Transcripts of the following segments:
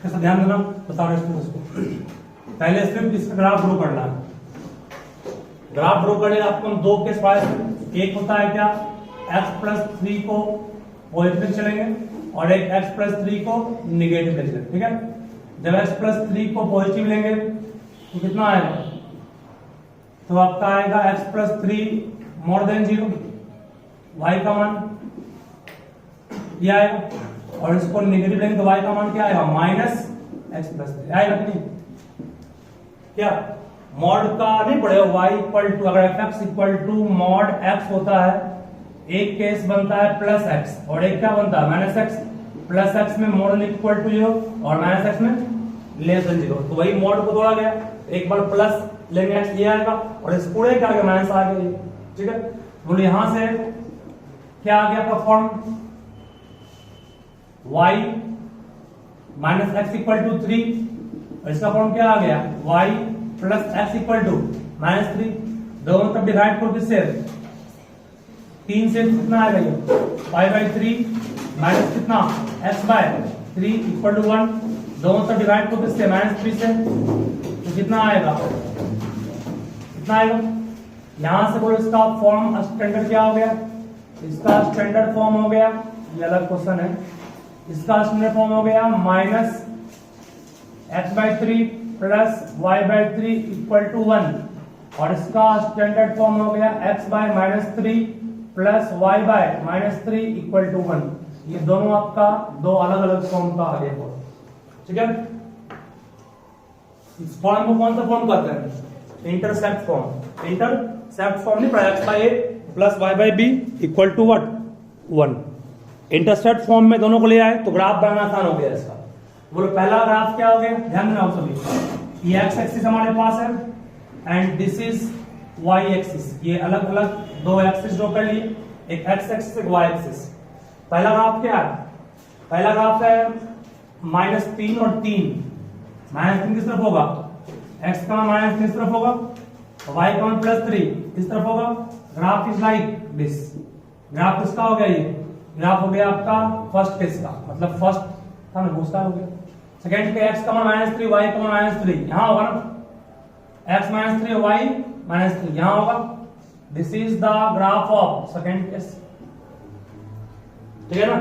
इसके साथ ध्यान देना, बता रहे इसको। पहले सिर्फ इसका ग्राफ ड्रॉ करना है। ग्राफ ड्रॉ करने आपको हम दो केस पाए थे। एक होता है क्या, x+3 को पॉजिटिव चलेंगे और एक x+3 को निगेटिव लेंगे। ठीक है, जब x+3 को पॉजिटिव लेंगे तो कितना आएगा, तो आपका आएगा x+3 मोर देन 0, y का मान ये आएगा। और इसको निगेटिव लेंगे तो y का मान क्या आएगा, -x+3 आएगा कि नहीं। क्या मॉड का नहीं पड़ेगा, y इक्वल टू, अगर f(x) equal to mod x होता है, एक केस बनता है +x और एक क्या बनता है -x। +x में मोर देन इक्वल टू 0 और -x में लेस देन 0, तो वही मॉड को तोड़ा गया। एक बार प्लस लेंगे x ये आएगा और इस पूरे का आगे माइनस आ गया। ठीक है, बोले यहां से क्या आ गया आपका form, y -x equal to 3 और इसका फॉर्म क्या आ गया, y plus x equal to -3। दोनों तरफ डिवाइड करो किससे, 3 से कितना आएगा ये, 5/3 माइनस कितना x/3 इक्वल टू 1। दोनों तरफ डिवाइड करो किससे, -3 से, तो कितना आएगा, कितना आएगा। यहां से बोलो इसका फॉर्म स्टैंडर्ड क्या हो गया, इसका स्टैंडर्ड फॉर्म हो गया, ये अलग क्वेश्चन है। इसका स्टैंडर्ड फॉर्म हो गया -x/3 plus y/3 equal to 1 और इसका स्टैंडर्ड फॉर्म हो गया x/-3 plus y/-3 equal to 1। ये दोनों आपका दो अलग अलग फॉर्म का आ गया। ठीक है, इस फॉर्म को कौन सा फॉर्म कहते हैं, इंटरसेप्ट फॉर्म। इंटरसेप्ट फॉर्म नहीं पढ़ा, x/a plus y/b equal to what 1। Intercept form में दोनों को ले आए तो ग्राफ बनाना आसान हो गया इसका। बोलो पहला ग्राफ क्या हो गया, ध्यान देना आप सभी, ये x एक्सिस हमारे पास है and this is y axis. ये अलग अलग दो एक्सिस ड्रॉ कर लिए, एक x एक्सिस एक y एक्सिस। पहला ग्राफ क्या है, पहला ग्राफ है -3 और 3। -3 किस तरफ होगा, x का मान -3 इस तरफ होगा, y का मान +3 इस तरफ होगा। Graph is like this. Graph किसका हो गया, ये ग्राफ हो गया आपका फर्स्ट केस का, मतलब फर्स्ट था ना, दूसरा हो गया। सेकंड के x का मान -3 y का मान -3 यहां होगा ना, x -3 y -3 यहां होगा। This is the graph of second case. ठीक है ना,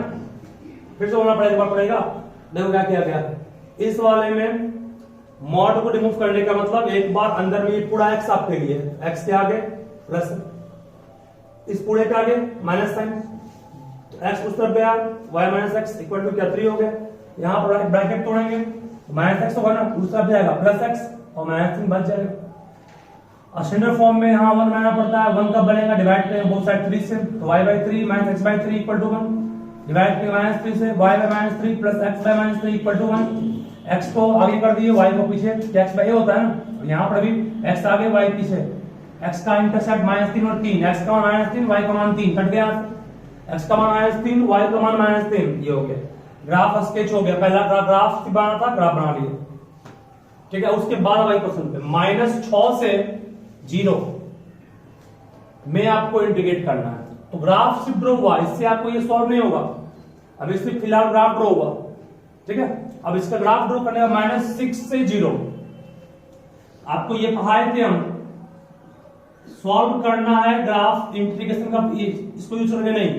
फिर से होना पड़ेगा। देखो क्या किया गया, इस वाले में मॉड को रिमूव करने का मतलब एक बार अंदर में ये पूरा x आपके लिए, x के आगे प्लस, इस पूरे के आगे माइनस साइन, x उस तरफ गया, y - x इक्वल टू क्या 3 हो गया। यहां पर ब्रैकेट तोड़ेंगे, -x होगा ना, उस तरफ जाएगा +x और -3 बच जाएगा। स्टैंडर्ड फॉर्म में यहां 1 बनाना पड़ता है। 1 कब बनेगा, डिवाइड करेंगे बोथ साइड 3 से, तो y/3 - x/3 equal to 1। Divide करेंगे -3 से, y/-3 plus x/-3 equal to 1। x को आगे कर दिए, y को पीछे, x/a होता है ना, यहां पर भी x आगे y पीछे। x का इंटरसेप्ट -3 और 3, x का मान -3 y का मान 3 कट गया, x का मान -3 y का मान -3, ये हो गया। ग्राफ स्केच हो गया, पहला ग्राफ बनाना था, ग्राफ बना लिया। ठीक है, उसके बाद वाई क्वेश्चन पे -6 से 0 में आपको इंटीग्रेट करना है, तो ग्राफ सिर्फ ड्रॉ हुआ, इससे आपको ये सॉल्व नहीं होगा। अब इसमें फिलहाल ग्राफ ड्रॉ हुआ, ठीक है। अब इसका ग्राफ ड्रॉ करने का -6 से 0, आपको ये पढ़ाए थे हम, सॉल्व करना है ग्राफ इंटीग्रेशन का, इसको यूज करके नहीं,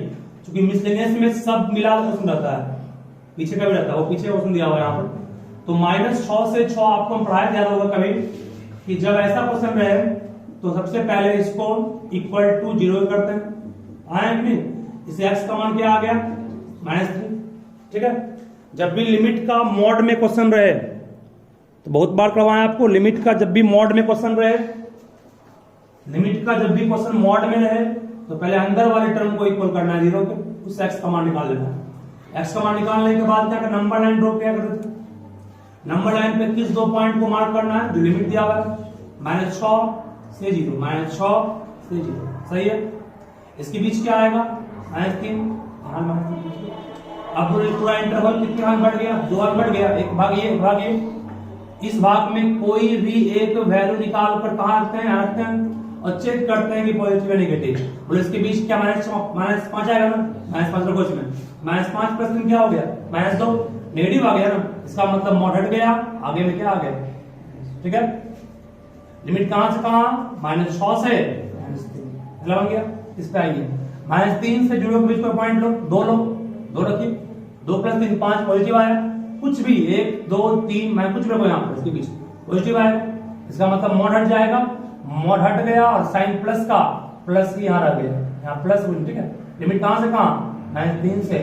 क्योंकि मिसलेनियस में सब मिला क्वेश्चन रहता है, पीछे का भी रहता है, वो पीछे क्वेश्चन दिया हुआ है यहाँ पर। तो -6 से 6 आपको हम पढ़ाया ध्यान होगा कभी, कि जब ऐसा क्वेश्चन रहे तो सबसे पहले इसको इक्वल टू 0 करते हैं, आए कि नहीं। इसे x का मान क्या आ गया, -3। ठीक है, जब भी लिमिट का मॉड में क्वेश्चन रहे, तो बहुत बार करवाया आपको, लिमिट का जब भी मॉड में क्वेश्चन रहे, लिमिट का जब भी क्वेश्चन मॉड में रहे, तो पहले अंदर वाले टर्म को इक्वल करना है 0 के, उससे x का मान निकाल लेना है। x का मान निकालने के बाद क्या करना, नंबर लाइन ड्रॉ किया करते थे। नंबर लाइन पे किस 2 पॉइंट को मार्क करना है, जो लिमिट दिया हुआ है, -6 से 0, -6 से 0, सही है। इसके बीच क्या आएगा, -3। अब पूरा इंटरवल कितने भाग बढ़ गया, 2 भाग बढ़ गया, एक भाग ये, एक भाग ये। इस भाग में कोई भी एक वैल्यू निकाल कर कहां रखते हैं, रखते हैं और चेक करते हैं कि पॉजिटिव या नेगेटिव। बोले इसके बीच क्या -5 आएगा ना, -5 रखो इसमें, -5 + 3 क्या हो गया, माइनस 2 नेगेटिव आ गया ना, इसका मतलब मॉड हट गया, आगे में क्या आ गया, ठीक है। लिमिट कहां से कहां, -6 से -3 बन गया। इस पे आइए, -3 से 0 के बीच कोई पॉइंट लो, 2 लो, 2 रखिए, 2 + 3 5 पॉजिटिव आया, कुछ भी 1 2 3 मैं कुछ भी रखो यहाँ पर इसके बीच पॉजिटिव आएगा, इसका मतलब मॉड हट जाएगा, मॉड हट गया और साइन प्लस का प्लस ही यहाँ रह गया, यहाँ प्लस, ठीक है। लिमिट कहां से कहां, -3 से,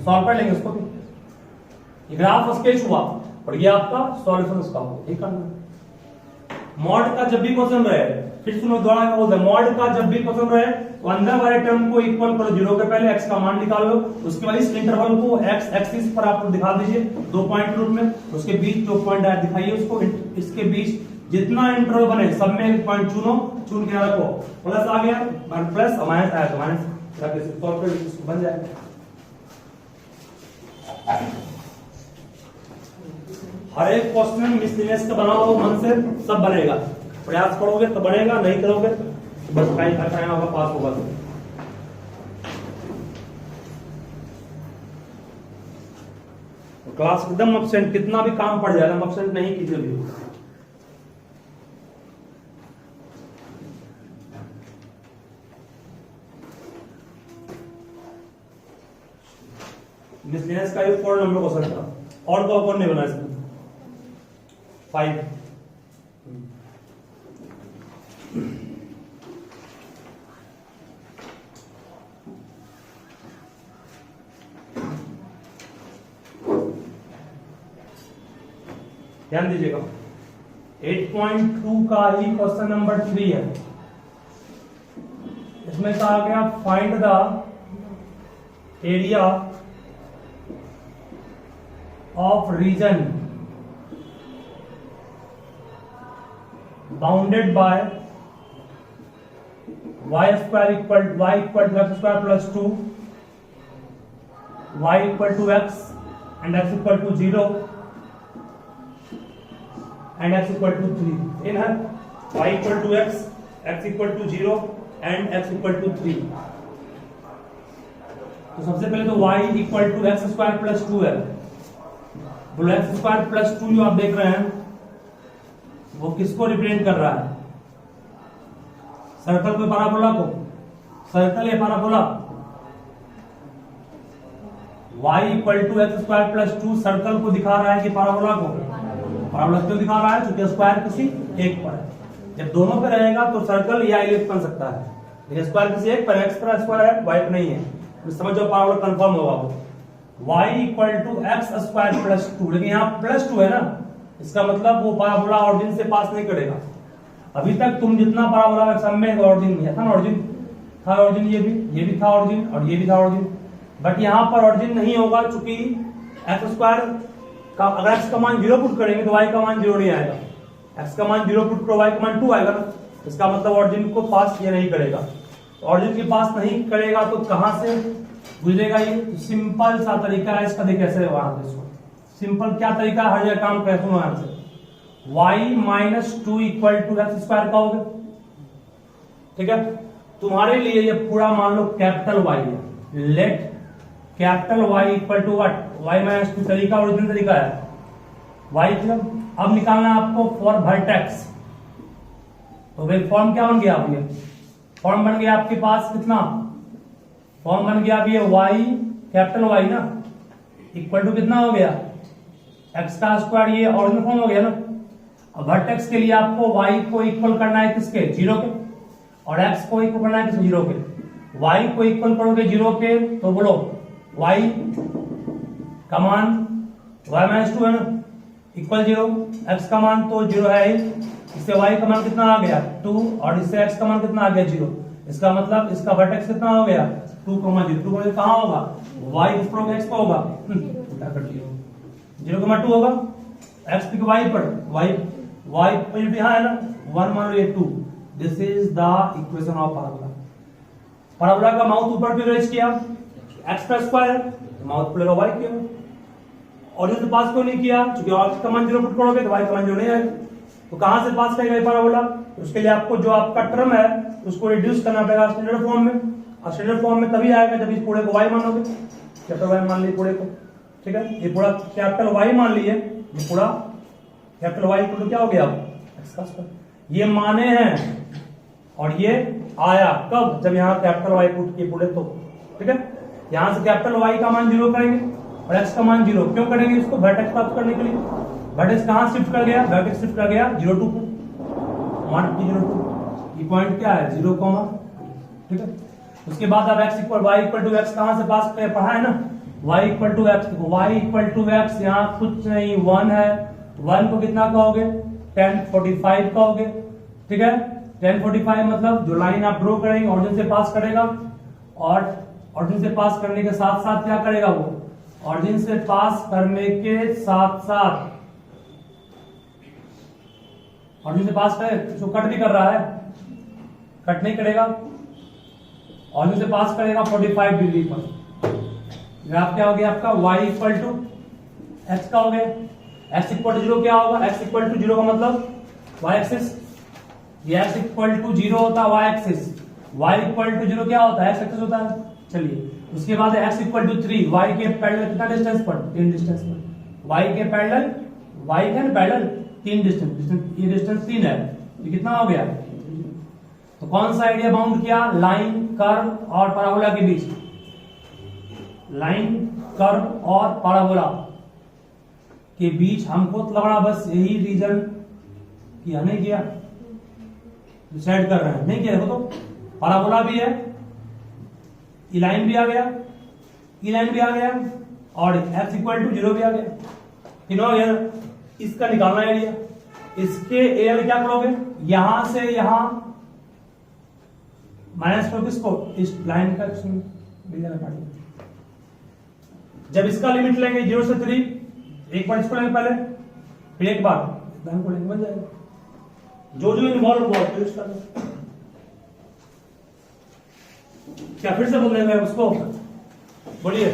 सॉल्व कर लेंगे उसको भी। ये ग्राफ स्केच हुआ और ये आपका सॉल्यूशन उसका होगा, ठीक है। मॉड का जब भी क्वेश्चन रहे, फिर सुनो दोबारा क्या बोलते हैं, मॉड का जब भी क्वेश्चन रहे तो अंदर वाले टर्म को इक्वल करो 0 के पहले, x का मान निकाल लो, उसके बाद इस इंटरवल को x एक्सिस पर आप दिखा दीजिए 2 पॉइंट रूप में, उसके बीच जो पॉइंट है दिखाइए उसको, इसके बीच जितना इंटरवल बने सब में एक पॉइंट चुनो, चुन के रखो, प्लस आ गया प्लस और माइनस आया तो माइनस रख के सॉल्व कर इसको बन जाएगा। हर एक क्वेश्चन मिसलिनियस का बनाओ मन से, सब बनेगा, प्रयास करोगे तो बनेगा, नहीं करोगे तो बस टाइम होगा, पास होगा। तो क्लास एकदम एब्सेंट, कितना भी काम पड़ जाए एब्सेंट नहीं कीजिए भी। मिसलिनियस का ये 4 नंबर क्वेश्चन था, और तो कौन नहीं बना इसमें 5। ध्यान दीजिएगा, 8.2 का ही क्वेश्चन नंबर 3 है। इसमें कहा गया find the area of reason bounded by y square equal to x square plus 2, y equal to x and x equal to 0 and x equal to 3 in है y equal to x equal to 0 and x equal to 3। तो सबसे पहले तो y equal to x square plus 2 है, बोलो x square plus 2 जो आप देख रहे हैं वो किसको रिप्रेजेंट कर रहा है, सर्कल को, पैराबोला को, सर्कल या parabola, y equal to x square plus 2 circle को दिखा रहा है कि पैराबोला को, पैराबोला क्यों दिखा रहा है, क्योंकि स्क्वायर किसी एक पर है, जब दोनों पे रहेगा तो सर्कल या इलिप्स बन सकता है, लेकिन स्क्वायर किसी एक पर, एक्स पर स्क्वायर है, y पर नहीं है, तो समझ जाओ पैराबोला कंफर्म होगा वो, y equal to x square plus 2, लेकिन यहाँ प्लस 2 है ना, इसका मतलब वो पैराबोला ऑरिजिन से पास नहीं करेगा। अभी तक तुम जितना पैराबोला सब में ऑरिजिन नहीं था ना, ऑरिजिन था, ऑरिजिन ये भी था ऑरिजिन और ये भी था ऑरिजिन, बट यहाँ पर ऑरिजिन नहीं होगा क्योंकि एक्स स्क्वायर का अगर एक्स का मान 0 पुट करेंगे तो वाई का मान 0 नहीं आएगा, एक्स का मान 0 पुट करो वाई का मान 2 आएगा ना, इसका मतलब ऑरिजिन को पास ये नहीं करेगा, तो ऑरिजिन के पास नहीं करेगा तो कहां से गुजरेगा ये, तो सिंपल सा तरीका है इसका, देखिए कैसे वहां से, सिंपल क्या तरीका है, हर जगह काम करे, सुनो यहां से, y minus 2 equal to x square का होगा, ठीक है। तुम्हारे लिए ये पूरा मान लो कैपिटल Y है, let capital Y equal to what, y minus 2 तरीका ओरिजिनल तरीका है, y अब निकालना है आपको फॉर वर्टेक्स, तो भाई फॉर्म क्या बन गया, आप ये फॉर्म बन गया आपके पास कितना, फॉर्म बन गया अब ये y कैपिटल Y ना इक्वल टू कितना हो गया, x का स्क्वायर, ये ओरिजिनल फॉर्म हो गया ना। अब वर्टेक्स के लिए आपको y को इक्वल करना है किसके, 0 के, और x को इक्वल करना है किसके, 0 के, y को इक्वल करोगे 0 के तो बोलो y का मान y माइनस 2 है ना, इक्वल 0, x का मान तो 0 है, इससे y का मान कितना आ गया 2 और इससे x का मान कितना आ गया 0, इसका मतलब इसका वर्टेक्स कितना हो गया 2, 2 कहां होगा, y किस पर होगा, x पर होगा, उल्टा कर लिया, 0, 2 होगा, x पे y पर, y पॉजिटिव यहां है ना, 1 मान लो ये 2, this is the equation of parabola. Parabola का माउथ ऊपर पे रेज किया, x का स्क्वायर, माउथ पे लगा y के, और इसे पास क्यों नहीं किया, क्योंकि x का मान 0 पुट करोगे तो y का मान 0 नहीं आएगा, तो कहां से पास करेगा पैराबोला, उसके लिए आपको जो आपका टर्म है उसको रिड्यूस करना पड़ेगा स्टैंडर्ड फॉर्म में, और स्टैंडर्ड फॉर्म में तभी आएगा जब इस पूरे को y मानोगे, कैपिटल Y मान ली पूरे को, ठीक है, ये पूरा कैपिटल वाई मान लिए, ये पूरा कैपिटल वाई इक्वल टू क्या हो गया एक्स का स्क्वायर। ये माने हैं और ये आया कब, जब यहाँ कैपिटल वाई पुट किए पूरे तो, ठीक है। यहां से कैपिटल वाई का मान 0 करेंगे और एक्स का मान 0 क्यों करेंगे, इसको वर्टेक्स प्राप्त करने के लिए। वर्टेक्स कहां शिफ्ट कर गया, वर्टेक्स शिफ्ट कर गया 0 2 1 0 2, ये पॉइंट क्या है 0, ठीक है। उसके बाद अब x equal y equal to x कहां से पास पढ़ा है ना, y इक्वल टू x, देखो y इक्वल टू x यहाँ कुछ नहीं 1 है, 1 को कितना कहोगे 1045 कहोगे, ठीक है। 1045 मतलब जो लाइन आप ड्रॉ करेंगे ऑरिजिन से पास करेगा, और ऑरिजिन से पास करने के साथ साथ क्या करेगा वो, ऑरिजिन से पास करने के साथ साथ ऑरिजिन से पास करे तो कट भी कर रहा है, कट नहीं करेगा, ऑरिजिन से पास करेगा 45 डिग्री पर। ग्राफ क्या हो गया आपका y इक्वल टू एक्स का हो गया, x इक्वल टू 0 क्या होगा, x इक्वल टू 0 का मतलब y एक्सिस, ये x इक्वल टू 0 होता है y axis, y equal to 0 क्या होता है x एक्सिस होता है। चलिए उसके बाद x इक्वल टू 3, y के पैरेलल कितना डिस्टेंस पर, 3 डिस्टेंस पर, y के पैरेलल, y के पैरेलल 3 डिस्टेंस, ये डिस्टेंस 3 है, ये कितना हो गया। तो कौन सा एरिया बाउंड किया, लाइन कर्व और पैराबोला के बीच, लाइन कर्व और पैराबोला के बीच हमको लगा बस यही रीजन किया, नहीं किया, डिसाइड कर रहे हैं, नहीं किया। देखो तो पैराबोला भी है, ई लाइन भी आ गया, ई लाइन भी आ गया, और x इक्वल टू 0 भी आ गया, तीनों यार इसका निकालना एरिया। इसके एरिया क्या करोगे, यहां से यहां माइनस करो किसको, इस लाइन का पड़ेगा। जब इसका लिमिट लेंगे 0 से 3, एक बार इसको लेंगे पहले, फिर एक बार लाइन को लेंगे, बन जाएगा। जो जो इन्वॉल्व हुआ फिर इसका क्या फिर से बोलेंगे उसको, बोलिए,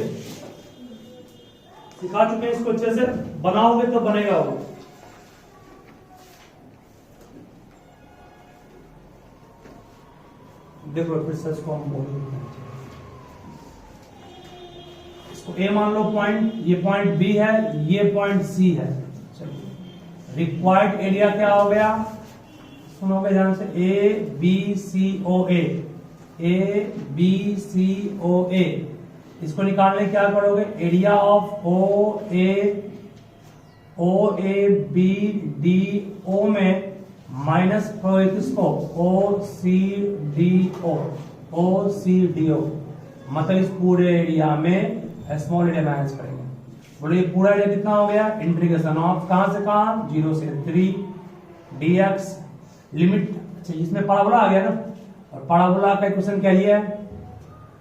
सिखा चुके हैं इसको, अच्छे से बनाओगे तो बनेगा वो। देखो फिर से इसको हम बोलेंगे, इसको ए मान लो पॉइंट, ये पॉइंट बी है, ये पॉइंट सी है। चलिए रिक्वायर्ड एरिया क्या हो गया, सुनोगे ध्यान से, A B C O A, A B C ओ ए, इसको निकालने क्या करोगे, area of O A B D O में माइनस किसको, ओ सी डी ओ, मतलब इस पूरे एरिया में स्मॉल एरिया माइनस करेंगे। बोले पूरा एरिया कितना हो गया, इंटीग्रेशन ऑफ कहां से कहां 0 से 3 dx लिमिट। अच्छा इसमें पैराबोला आ गया ना, और पैराबोला का इक्वेशन क्या है,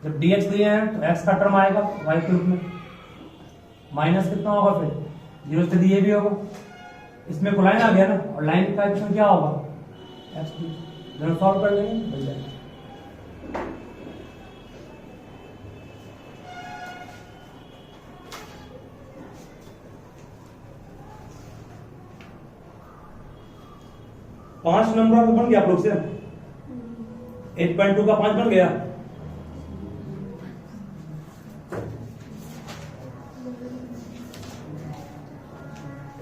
जब dx दिए हैं तो x का टर्म आएगा y के रूप में, माइनस कितना होगा फिर 0 से दिए भी होगा, इसमें को लाइन आ गया ना, और लाइन का इक्वेशन क्या होगा x, जब सॉल्व कर लेंगे मिल जाएगा। पांच नंबर बन गया आप लोग से, 8.2 का 5 बन गया।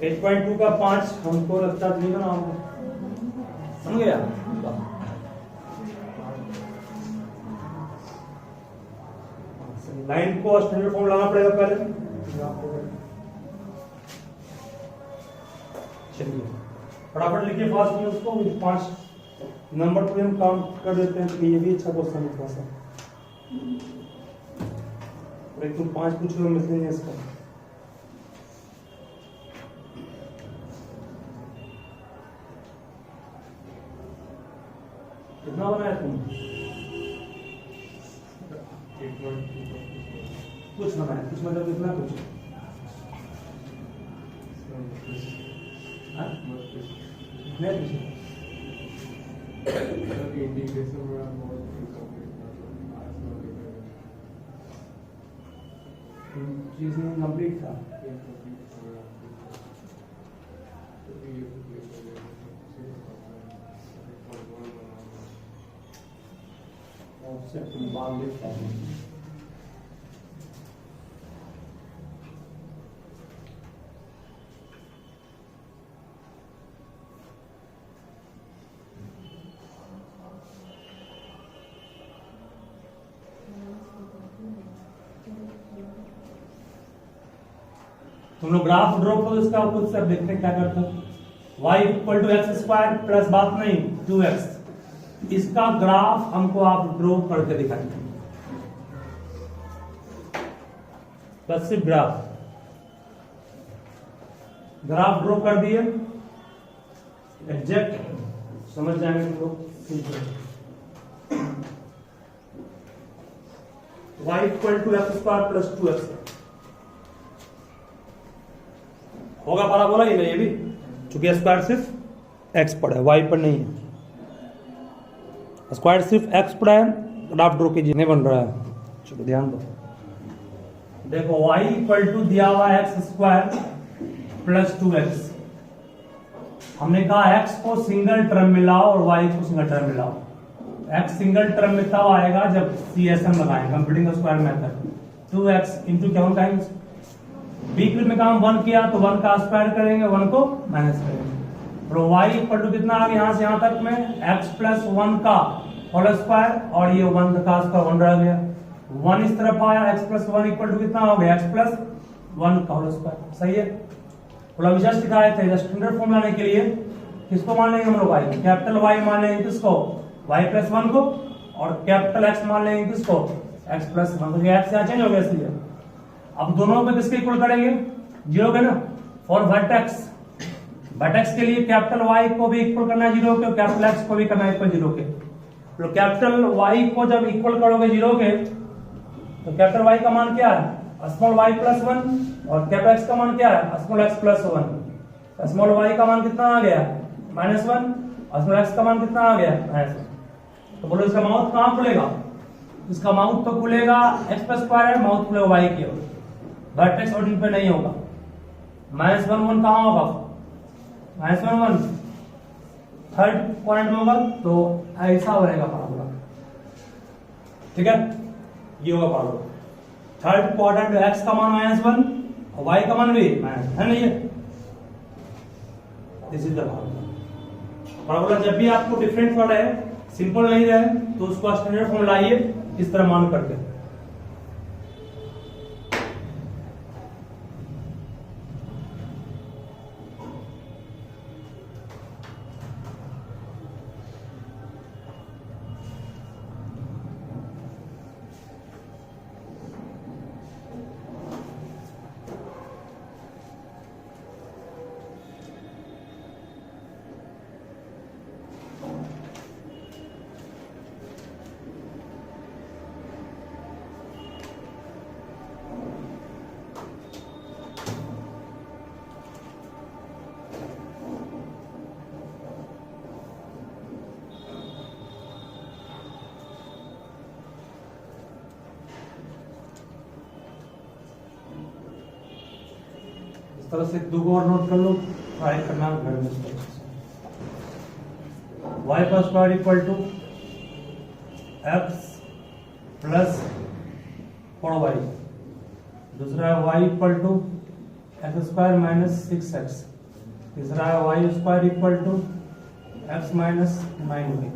एट पॉइंट टू का 5 हमको लगता नहीं बना होगा, बन गया। लाइन को स्टैंडर्ड फॉर्म लाना पड़ेगा पहले। चलिए फटाफट लिखिए फास्ट में उसको, 5 नंबर पे हम काउंट कर देते हैं, तो ये भी अच्छा क्वेश्चन है थोड़ा सा। एक तुम 5 पूछ लो, मिलेंगे इसका। कितना बनाया तुम, कुछ बनाया, कुछ मतलब कितना कुछ, कंप्लीट था। तुम लोग ग्राफ ड्रॉ करो इसका, खुद से देखते हैं क्या करते हो। y equal to x square plus बात नहीं 2x, इसका ग्राफ हमको आप ड्रॉ करके दिखाएंगे, बस सिर्फ ग्राफ ड्रॉ कर दिए, एग्जैक्ट समझ जाएंगे तुम लोग। y equal to x square plus 2x होगा पाराबोला ही नहीं, ये भी चूंकि स्क्वायर सिर्फ x पड़ा है, y पर नहीं है, स्क्वायर सिर्फ x पड़ा है, ग्राफ ड्रॉ कीजिए, नहीं बन रहा है, चलो ध्यान दो। देखो y इक्वल टू दिया हुआ एक्स स्क्वायर प्लस 2x, हमने कहा x को सिंगल टर्म में लाओ और y को सिंगल टर्म में लाओ। x सिंगल टर्म में तब आएगा जब CSM लगाएं, computing square method. 2x into क्या होता है, बी में काम 1 किया तो 1 का स्क्वायर करेंगे, 1 को माइनस करेंगे, और y इक्वल टू कितना आ गया यहाँ से यहाँ तक में x प्लस 1 का होल स्क्वायर, और ये 1 का स्क्वायर 1 रह गया, 1 इस तरफ आया, x प्लस 1 इक्वल टू कितना हो गया, x प्लस 1 का होल स्क्वायर। सही है, थोड़ा जस्ट दिखाए थे, स्टैंडर्ड फॉर्म लाने के लिए किसको मान लेंगे हम लोग, y कैपिटल Y मान लेंगे किसको, y प्लस 1 को, और कैपिटल X मान लेंगे किसको, x प्लस 1 को, x यहाँ चेंज हो गया इसलिए। अब दोनों को किसके इक्वल करेंगे, 0 के ना, फॉर वर्टेक्स, वर्टेक्स के लिए कैपिटल Y को भी इक्वल करना है 0 के, और कैपिटल X को भी करना है इक्वल 0 के। तो कैपिटल Y को जब इक्वल करोगे 0 के, तो कैपिटल Y का मान क्या है, स्मॉल y प्लस 1, और कैपिटल X का मान क्या है, small x plus 1। Small y का मान कितना आ गया, -1, और स्मॉल x का मान कितना आ गया, -1। तो बोलो इसका माउथ कहाँ खुलेगा, इसका माउथ तो खुलेगा x प्लस स्क्वायर है, माउथ खुलेगा y की ओर, वर्टेक्स ऑर्डिनेट पे नहीं होगा। -1 1 कहाँ होगा, -1 1 थर्ड पॉइंट में होगा, तो ऐसा बनेगा पाराबोला। ठीक है, ये होगा पाराबोला। थर्ड क्वाड्रेंट में x का मान -1 और y का मान भी है नहीं है, this is the parabola. Parabola जब भी आपको डिफरेंट वर्ड है, सिंपल नहीं रहे, तो उसको स्टैंडर्ड फॉर्म लाइए इस तरह मान करके। तरह से दो और नोट कर लो, ट्राई करना घर में। y का square equal to x plus 4y, दूसरा है y equal to x square minus 6x, तीसरा है y square equal to x minus 9y।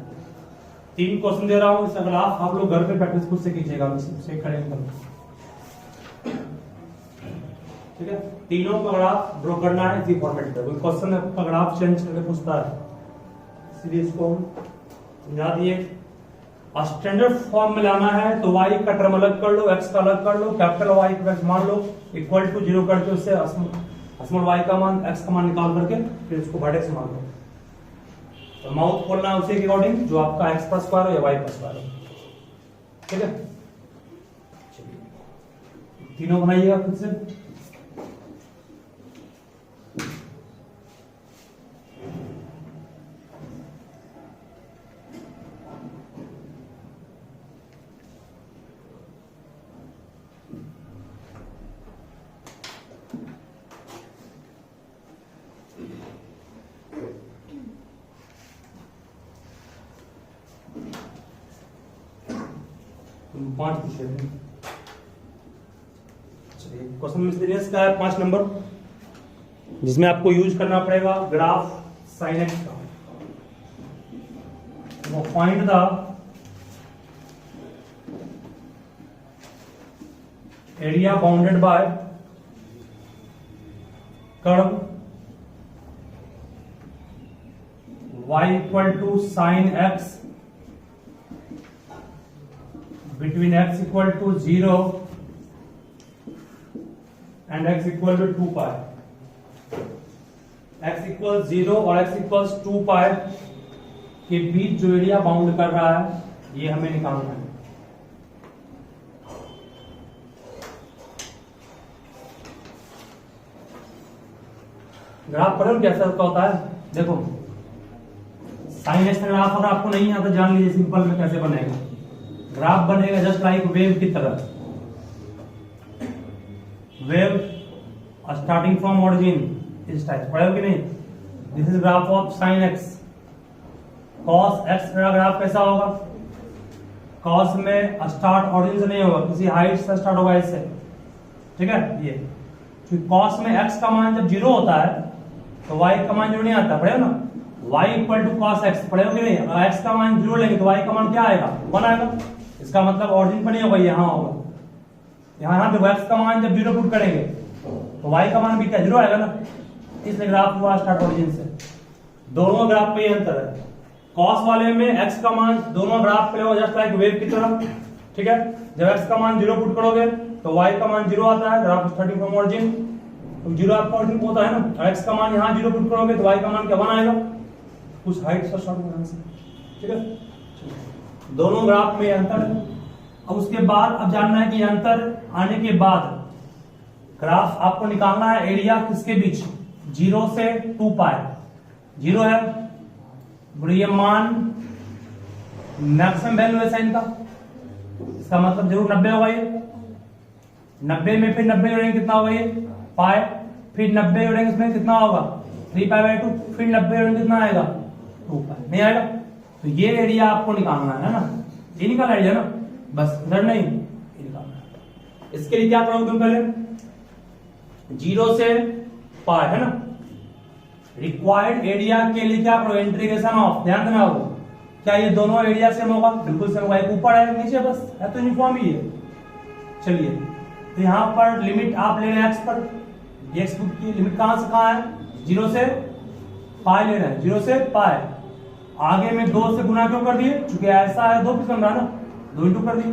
3 question दे रहा हूं, इस ग्राफ आप लोग घर पे प्रैक्टिस खुद से कीजिएगा, चेक करेंगे। ठीक है, तीनों का ग्राफ ड्रॉ करना है इसी फॉर्मेट पे। कोई क्वेश्चन का ग्राफ चेंज करके पूछता है, इसलिए इसको समझा दिए। स्टैंडर्ड फॉर्म में लाना है तो y का टर्म अलग कर लो, x का अलग कर लो, कैपिटल Y का मान लो इक्वल टू 0 करके उससे स्मॉल y का मान x का मान निकाल करके फिर उसको वर्टेक्स मान लो। तो माउथ खोलना है उसी के अकॉर्डिंग जो आपका x का स्क्वायर हो या y का स्क्वायर हो। ठीक है, तीनों बनाइएगा खुद से। पांच पूछे हैं। चलिए, क्वेश्चन मिस्टीरियस का है 5 नंबर, जिसमें आपको यूज करना पड़ेगा ग्राफ साइन एक्स का। वो find the area bounded by curve y equal to sine x between x equal to 0 and x equal to 2 pi. x equal 0 और x इक्वल 2 पाई के बीच जो एरिया बाउंड कर रहा है ये हमें निकालना है। ग्राफ पढ़ो कैसा होता है, देखो साइन एक्स का ग्राफ अगर आपको नहीं आता जान लीजिए सिंपल में कैसे बनेगा। ग्राफ बनेगा जस्ट लाइक वेव की तरह, वेव स्टार्टिंग फ्रॉम ओरिजिन इस टाइप, पढ़े हो कि नहीं। This is graph of sine x. Cos x का ग्राफ कैसा होगा, कॉस में स्टार्ट ओरिजिन से नहीं होगा, किसी हाइट से स्टार्ट होगा इससे, ठीक है। ये क्योंकि कॉस में एक्स का मान जब 0 होता है तो y का मान 0 नहीं आता, पढ़े हो ना। y equal to cos x, पढ़े हो कि नहीं। अगर x का मान 0 लेंगे तो y का मान क्या आएगा, 1 आएगा। इसका मतलब ओरिजिन पर नहीं होगा, यहाँ होगा। यहाँ देखो x का मान जब 0 पुट करेंगे तो y का मान भी क्या 0 आएगा ना, इसलिए ग्राफ हुआ स्टार्ट ओरिजिन से। दोनों ग्राफ में ये अंतर है। कॉस वाले में x का मान दोनों ग्राफ पे होगा जस्ट लाइक वेव की तरह, ठीक है। जब x का मान 0 पुट करोगे तो y का मान 0 आता है, ग्राफ स्टार्टिंग फ्रॉम ओरिजिन। तो 0 आपका ओरिजिन होता है ना, x का मान यहाँ 0 पुट करोगे तो y का मान क्या 1 आएगा, कुछ हाइट से स्टार्ट होने से, ठीक है। दोनों ग्राफ में अंतर है। अब उसके बाद अब जानना है कि अंतर आने के बाद ग्राफ आपको निकालना है एरिया किसके बीच, 0 से 2 पाई। 0 है ये मान मैक्सिमम वैल्यू है साइन का, इसका मतलब जरूर 90 होगा। ये 90 में फिर 90 जोड़ेंगे कितना होगा ये पाई, फिर 90 जोड़ेंगे इसमें कितना होगा 3 पाई बाई 2, फिर 90 जोड़ेंगे कितना आएगा 2 पाई, नहीं आएगा। तो ये एरिया आपको निकालना है ना, ये निकाला एरिया ना, बस इधर नहीं ये निकालना है। इसके लिए क्या करोगे तुम पहले, 0 से पाई है ना, रिक्वायर्ड एरिया के लिए क्या करो, इंटीग्रेशन ऑफ, ध्यान देना होगा। क्या ये दोनों एरिया सेम होगा, बिल्कुल सेम होगा। एक ऊपर है नीचे, बस है तो यूनिफॉर्म ही है। चलिए तो यहाँ पर लिमिट आप ले रहे हैं एक्स पर, एक्स की लिमिट कहां से कहां है, 0 से पाई ले रहे हैं, 0 से पाई। आगे में 2 से गुना क्यों कर दिए, क्योंकि ऐसा है 2 किस्म रहा ना, 2 इंटू कर दिए।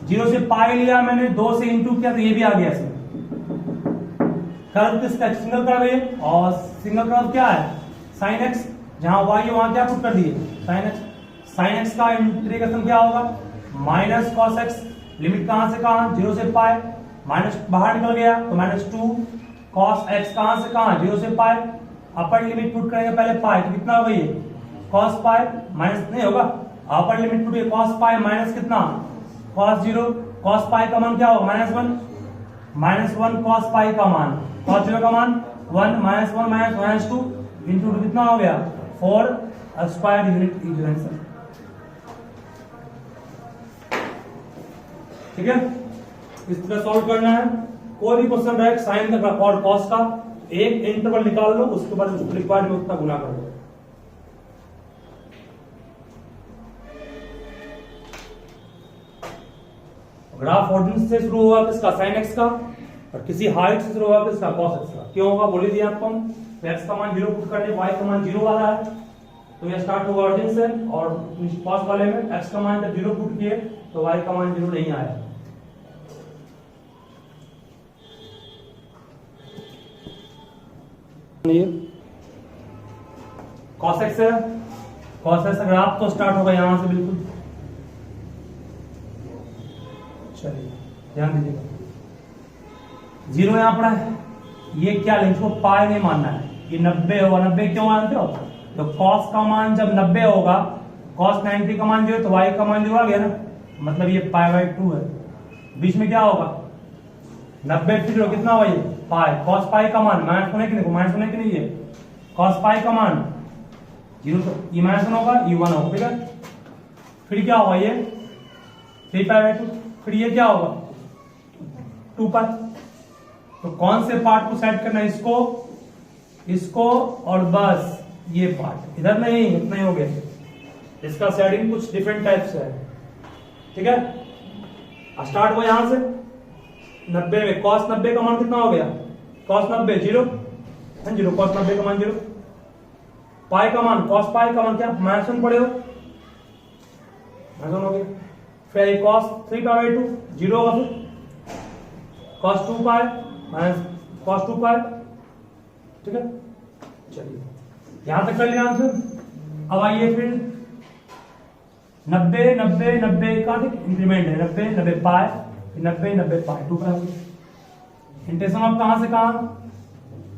0 से पाई लिया मैंने, 2 से इंटू किया तो ये भी आ गया इसमें। कर्व किसका, सिंगल कर्व है, और सिंगल कर्व क्या है साइन एक्स, जहां y है वहां क्या पुट कर दिए साइन एक्स। साइन एक्स का इंटीग्रेशन क्या होगा, माइनस कॉस एक्स, लिमिट कहां से कहां 0 से पाई, माइनस बाहर निकल गया तो -2 कॉस एक्स कहां से कहां 0 से पाई। अपर लिमिट पुट करेंगे पहले पाई, तो कितना होगा ये कॉस पाई, माइनस नहीं होगा, upper limit put cos pi minus कितना कॉस 0, कॉस पाई का मान क्या होगा -1 कॉस पाई का मान, कॉस 0 का मान 1 -1 -2 इंटू 2 कितना हो गया 4 स्क्वायर यूनिट इज आंसर, ठीक है। इस तरह सॉल्व करना है। कोई भी क्वेश्चन रहे साइन का और कॉस का, एक इंटरवल निकाल लो, उसके बाद उसको रिक्वायर्ड में उतना गुना कर दो। ग्राफ ओरिजिन से शुरू हुआ किसका साइन एक्स का, और किसी हाइट से शुरू हुआ किसका कॉस एक्स का। क्यों होगा बोल दिया आपको, एक्स का मान 0 पुट करने, y का मान 0 वाला है तो ये स्टार्ट होगा ओरिजिन से, और कॉस वाले में एक्स का मान जब 0 पुट किए तो y का मान 0 नहीं आया। कॉस एक्स है, कॉस एक्स ग्राफ तो स्टार्ट होगा यहां से बिल्कुल, चलिए ध्यान दीजिएगा 0 यहां पड़ा है, ये क्या लेंगे, इसको पाई नहीं मानना है, ये 90 होगा। 90 क्यों मानते हो, तो कॉस का मान जब 90 होगा, कॉस 90 का मान 0 तो y का मान 0 आ गया ना, मतलब ये पाई बाई 2 है। बीच में क्या होगा 90 फिर 0 कितना होगा ये पाई, कॉस पाई का मान माइनस होने की नहीं, माइनस होने की नहीं है, कॉस पाई का मान 0 तो ये माइनस होगा ये 1 होगा, ठीक है। फिर क्या होगा ये 3 पाई बाई 2, फिर ये क्या होगा 2 पाई। तो कौन से पार्ट को सेट करना है, इसको और बस ये पार्ट, इधर नहीं इतना ही हो गया। इसका सेटिंग कुछ डिफरेंट टाइप से है, ठीक है। स्टार्ट हुआ यहां से 90 में, cos 90 का मान कितना हो गया cos 90 0, 0, cos 90 का मान 0, पाई का मान cos पाई का मान क्या माइनस 1 पड़े हो, माइनस 1 हो गया। फिर cos 3 पाई 2 0 होगा, फिर cos 2 पाई माइनस cos 2 पाई, ठीक है। चलिए यहां तक कर लिया आंसर। अब आइए फिर 90 90 90 का इंक्रीमेंट है, 90 90 पाई 90 90 पाई 2 पाई। इंटीग्रेशन आप कहां से कहां,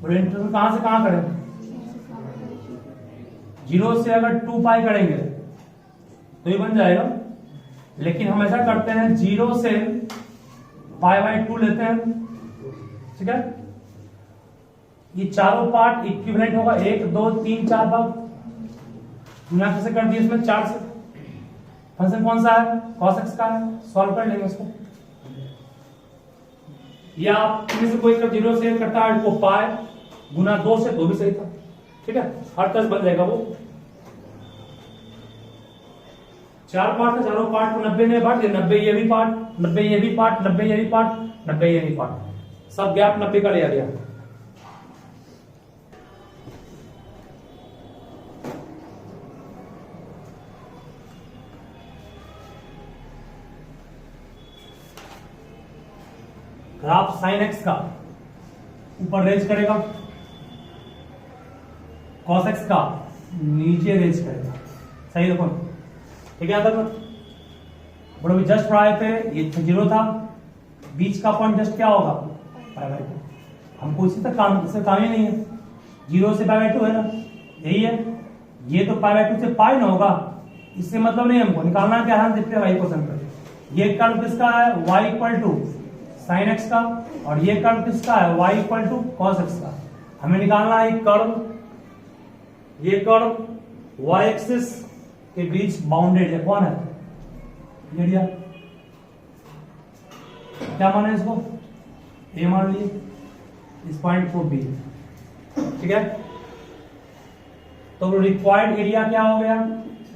इंटीग्रेशन कहां से कहां करें, 0 से अगर 2 पाई करेंगे तो ये बन जाएगा, लेकिन हम ऐसा करते हैं 0 से पाई बाई 2 लेते हैं, ठीक है। ये चारों पार्ट इक्विवेलेंट होगा, 1 2 3 4 भाग गुना कैसे कर दिए इसमें 4 से। फंक्शन कौन सा है, cos x का है, सॉल्व कर लेंगे इसको। या आप इनमें से कोई का 0 से करता है को पाई गुना 2 से, तो भी सही था, ठीक है। हर तरह बन जाएगा वो। 4 पार्ट है, चारों पार्ट को 90 ने बांट दिया, 90 ये भी पार्ट, 90 ये भी पार्ट, 90 ये भी पार्ट, 90 ये भी पार्ट, सब गैप 90 का लिया गया। ग्राफ साइन एक्स का ऊपर रेंज करेगा, कॉस एक्स का नीचे रेंज करेगा, सही देखो, ठीक है। तक अभी जस्ट पढ़ाए थे, ये 0 था, बीच का पॉइंट जस्ट क्या होगा पाई बाई 2, हमको इसी तक काम, इससे काम ही नहीं है, 0 से पाई बाई 2 है ना, यही है। ये तो पाई बाई 2 से पाई ना होगा, इससे मतलब नहीं, हमको निकालना क्या है, देखते हैं वाई क्वेश्चन पर। ये कर्व किसका है, y equal to sine x का, और ये कर्व किसका है, y equal to cos x का। हमें निकालना है कर्व, ये कर्व y एक्सिस के बीच बाउंडेड है, कौन है, एरिया। क्या माने इसको, ए मान लिए, इस पॉइंट को बी, ठीक है। तो रिक्वायर्ड एरिया क्या हो गया,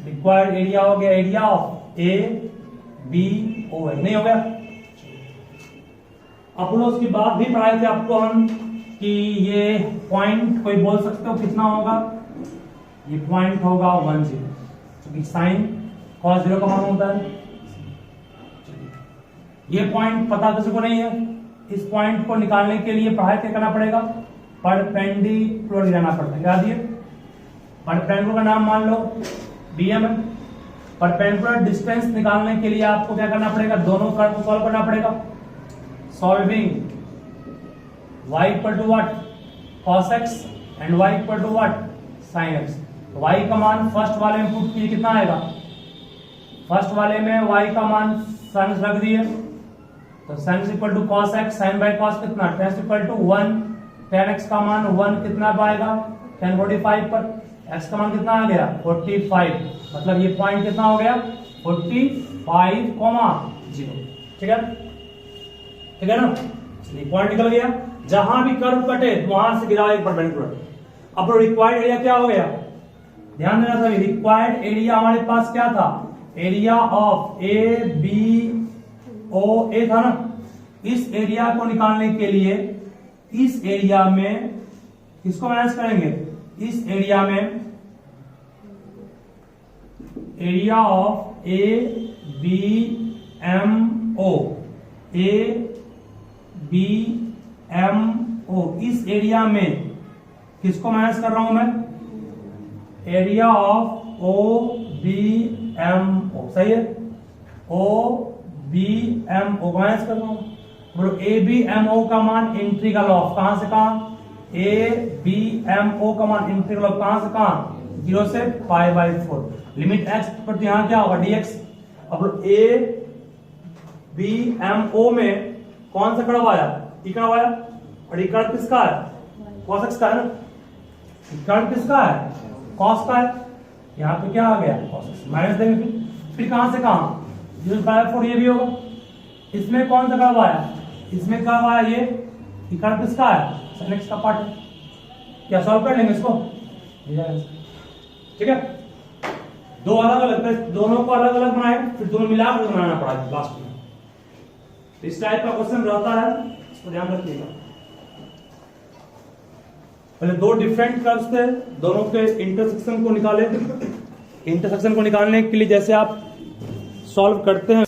रिक्वायर्ड एरिया हो गया area of A B O है, नहीं हो गया। अपन उसके बाद भी पढ़ाए थे आपको हम कि ये पॉइंट कोई बोल सकते हो कितना होगा, ये पॉइंट होगा 1 0, क्योंकि साइन cos 0 का मान होता है। ये पॉइंट पता किसी को नहीं है, इस पॉइंट को निकालने के लिए पढ़ाई क्या करना पड़ेगा, परपेंडिकुलर गिराना पड़ता है। क्या दिए, परपेंडिकुलर का नाम मान लो डीएम है। परपेंडिकुलर डिस्टेंस निकालने के लिए आपको क्या करना पड़ेगा, दोनों कर्व को सॉल्व करना पड़ेगा। Solving y equal to what, cos x and y equal to what, sin x। y का मान फर्स्ट वाले में पुट किए कितना आएगा, फर्स्ट वाले में y का मान sin रख दिए, तो sin equal to cos x, sin by cos कितना, tan equal to 1, tan x का मान 1 कितना पाएगा, tan 45 पर, x का मान कितना आ गया 45, मतलब ये पॉइंट कितना हो गया 45,0, ठीक है, ठीक है ना। चलिए पॉइंट निकल गया, जहां भी कर्व कटे वहां से गिरा एक परपेंडिकुलर। अब रिक्वायर्ड एरिया क्या हो गया, ध्यान देना सभी, रिक्वायर्ड एरिया हमारे पास क्या था, area of A B O A था ना। इस एरिया को निकालने के लिए इस एरिया में किसको माइनस करेंगे, इस एरिया में area of A B M O, A B M O, इस एरिया में किसको माइनस कर रहा हूं मैं, area of O B M O, सही है, O B M O minus कर रहा हूं। बोलो ए बी एम ओ का मान इंटीग्रल ऑफ कहां से कहां, ए बी एम ओ का मान इंटीग्रल ऑफ कहां से कहां, 0 से पाई बाई 4, लिमिट एक्स पर यहां क्या होगा dx। अब ए बी एम ओ में कौन सा कर्व आया, ई कर्व आया, और ये कर्व किसका है, cos x का है ना, कर्व किसका है, cos का है, यहाँ पे क्या आ गया cos x, माइनस देंगे, फिर कहां से कहां, 0/4 ये भी होगा। इसमें कौन सा कर्व आया, इसमें कर्व आया ये कर्व किसका है, sin x का पार्ट है। क्या सॉल्व कर लेंगे इसको, ठीक है। दो अलग अलग, दोनों को अलग अलग बनाए, फिर दोनों मिलाकर बनाना पड़ा लास्ट में। इस टाइप का क्वेश्चन रहता है, इसको ध्यान रखिएगा। पहले दो डिफरेंट कर्व्स थे, दोनों के इंटरसेक्शन को निकाले। इंटरसेक्शन को निकालने के लिए जैसे आप सॉल्व करते हैं